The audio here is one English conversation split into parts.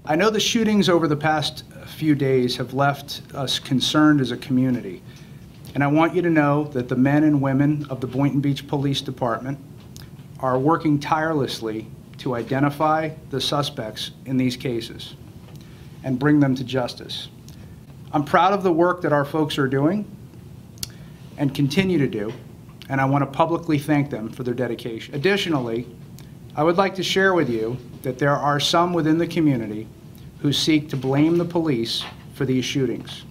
I know the shootings over the past few days have left us concerned as a community, and I want you to know that the men and women of the Boynton Beach Police Department are working tirelessly to identify the suspects in these cases and bring them to justice. I'm proud of the work that our folks are doing and continue to do, and I want to publicly thank them for their dedication. Additionally, I would like to share with you that there are some within the community who seek to blame the police for these shootings.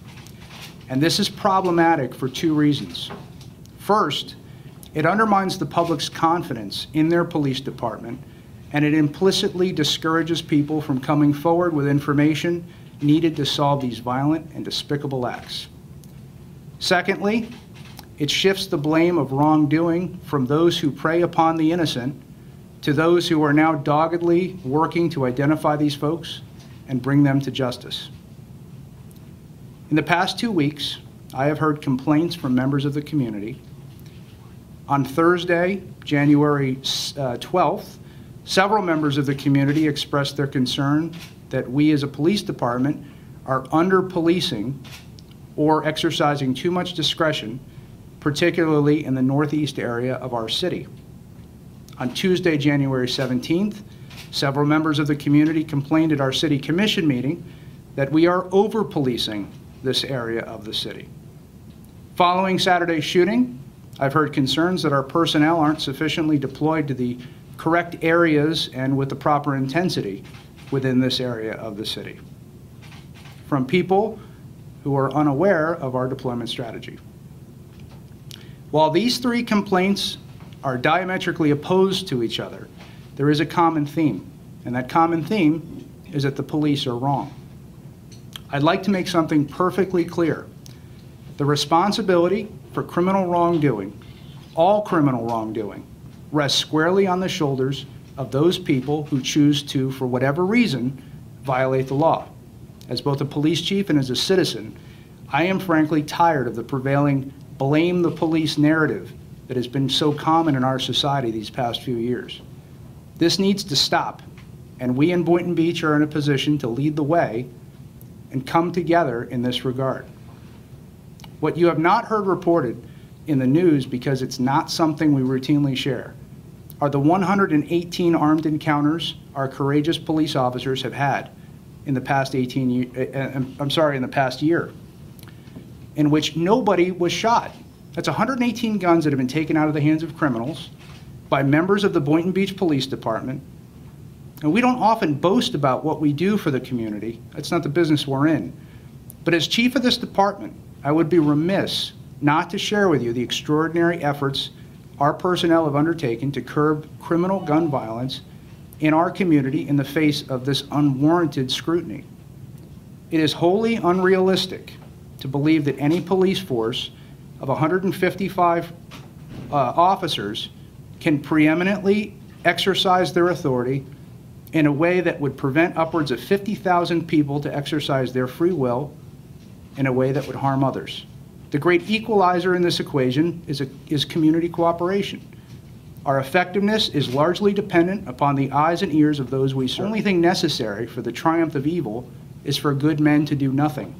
And this is problematic for two reasons. First, it undermines the public's confidence in their police department, and it implicitly discourages people from coming forward with information needed to solve these violent and despicable acts. Secondly, it shifts the blame of wrongdoing from those who prey upon the innocent to those who are now doggedly working to identify these folks and bring them to justice. In the past 2 weeks, I have heard complaints from members of the community. On Thursday, January 12th, several members of the community expressed their concern that we as a police department are under-policing or exercising too much discretion, particularly in the northeast area of our city. On Tuesday, January 17th, several members of the community complained at our city commission meeting that we are over-policing this area of the city. Following Saturday's shooting, I've heard concerns that our personnel aren't sufficiently deployed to the correct areas and with the proper intensity within this area of the city, from people who are unaware of our deployment strategy. While these three complaints are diametrically opposed to each other, there is a common theme, and that common theme is that the police are wrong. I'd like to make something perfectly clear. The responsibility for criminal wrongdoing, all criminal wrongdoing, rests squarely on the shoulders of those people who choose to, for whatever reason, violate the law. As both a police chief and as a citizen, I am frankly tired of the prevailing blame the police narrative that has been so common in our society these past few years. This needs to stop, and we in Boynton Beach are in a position to lead the way and come together in this regard. What you have not heard reported in the news, because it's not something we routinely share, are the 118 armed encounters our courageous police officers have had in the past in the past year, in which nobody was shot. That's 118 guns that have been taken out of the hands of criminals by members of the Boynton Beach Police Department. And we don't often boast about what we do for the community. That's not the business we're in. But as chief of this department, I would be remiss not to share with you the extraordinary efforts our personnel have undertaken to curb criminal gun violence in our community in the face of this unwarranted scrutiny. It is wholly unrealistic to believe that any police force of 155 officers can preeminently exercise their authority in a way that would prevent upwards of 50,000 people to exercise their free will in a way that would harm others. The great equalizer in this equation is community cooperation. Our effectiveness is largely dependent upon the eyes and ears of those we serve. The only thing necessary for the triumph of evil is for good men to do nothing.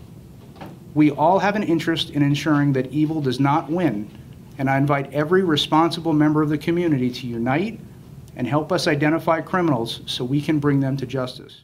We all have an interest in ensuring that evil does not win, and I invite every responsible member of the community to unite and help us identify criminals so we can bring them to justice.